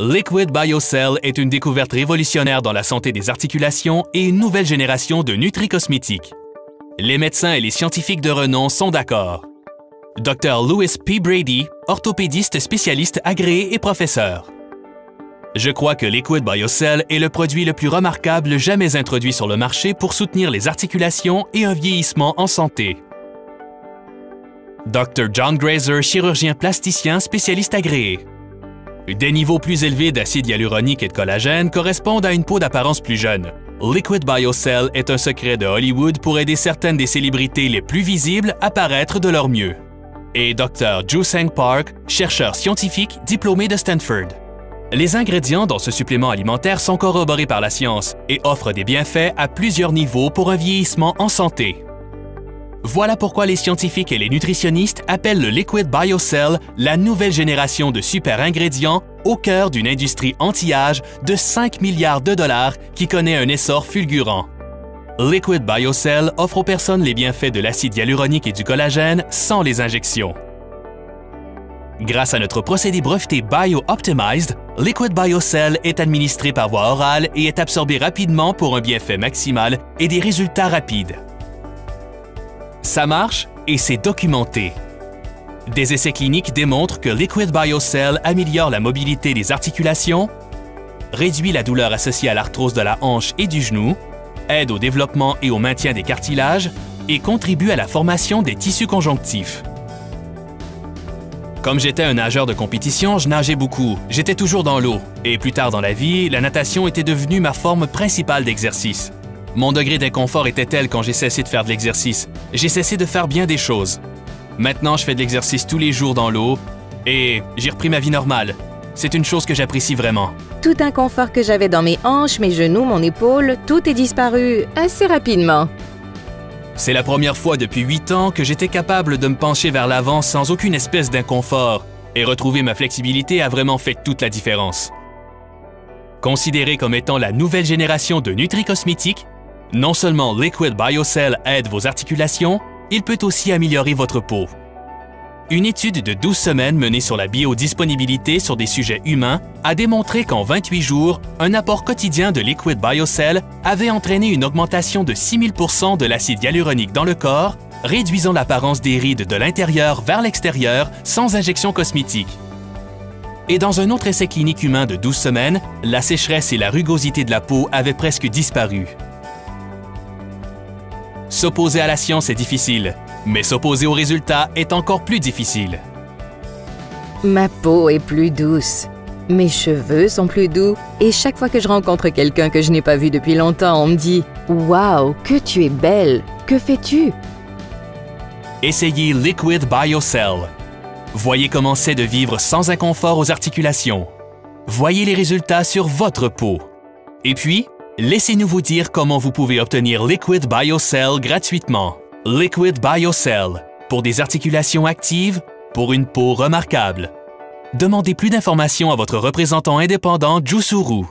Liquid BioCell est une découverte révolutionnaire dans la santé des articulations et une nouvelle génération de nutri-cosmétiques. Les médecins et les scientifiques de renom sont d'accord. Dr. Louis P. Brady, orthopédiste spécialiste agréé et professeur. Je crois que Liquid BioCell est le produit le plus remarquable jamais introduit sur le marché pour soutenir les articulations et un vieillissement en santé. Dr. John Grazer, chirurgien plasticien spécialiste agréé. Des niveaux plus élevés d'acide hyaluronique et de collagène correspondent à une peau d'apparence plus jeune. Liquid BioCell est un secret de Hollywood pour aider certaines des célébrités les plus visibles à paraître de leur mieux. Et Dr. Joo-Seng Park, chercheur scientifique diplômé de Stanford. Les ingrédients dans ce supplément alimentaire sont corroborés par la science et offrent des bienfaits à plusieurs niveaux pour un vieillissement en santé. Voilà pourquoi les scientifiques et les nutritionnistes appellent le Liquid BioCell la nouvelle génération de super ingrédients au cœur d'une industrie anti-âge de 5 milliards de dollars qui connaît un essor fulgurant. Liquid BioCell offre aux personnes les bienfaits de l'acide hyaluronique et du collagène sans les injections. Grâce à notre procédé breveté Bio-Optimized, Liquid BioCell est administré par voie orale et est absorbé rapidement pour un bienfait maximal et des résultats rapides. Ça marche et c'est documenté. Des essais cliniques démontrent que Liquid BioCell améliore la mobilité des articulations, réduit la douleur associée à l'arthrose de la hanche et du genou, aide au développement et au maintien des cartilages et contribue à la formation des tissus conjonctifs. Comme j'étais un nageur de compétition, je nageais beaucoup, j'étais toujours dans l'eau, et plus tard dans la vie, la natation était devenue ma forme principale d'exercice. Mon degré d'inconfort était tel quand j'ai cessé de faire de l'exercice. J'ai cessé de faire bien des choses. Maintenant, je fais de l'exercice tous les jours dans l'eau et j'ai repris ma vie normale. C'est une chose que j'apprécie vraiment. Tout inconfort que j'avais dans mes hanches, mes genoux, mon épaule, tout est disparu assez rapidement. C'est la première fois depuis 8 ans que j'étais capable de me pencher vers l'avant sans aucune espèce d'inconfort et retrouver ma flexibilité a vraiment fait toute la différence. Considéré comme étant la nouvelle génération de nutri-cosmétiques, non seulement Liquid BioCell aide vos articulations, il peut aussi améliorer votre peau. Une étude de 12 semaines menée sur la biodisponibilité sur des sujets humains a démontré qu'en 28 jours, un apport quotidien de Liquid BioCell avait entraîné une augmentation de 6000 % de l'acide hyaluronique dans le corps, réduisant l'apparence des rides de l'intérieur vers l'extérieur sans injection cosmétique. Et dans un autre essai clinique humain de 12 semaines, la sécheresse et la rugosité de la peau avaient presque disparu. S'opposer à la science est difficile, mais s'opposer aux résultats est encore plus difficile. Ma peau est plus douce. Mes cheveux sont plus doux. Et chaque fois que je rencontre quelqu'un que je n'ai pas vu depuis longtemps, on me dit « Wow, que tu es belle! Que fais-tu? » Essayez Liquid BioCell. Voyez comment c'est de vivre sans inconfort aux articulations. Voyez les résultats sur votre peau. Et puis, laissez-nous vous dire comment vous pouvez obtenir Liquid BioCell gratuitement. Liquid BioCell, pour des articulations actives, pour une peau remarquable. Demandez plus d'informations à votre représentant indépendant Joo-Soo Roo.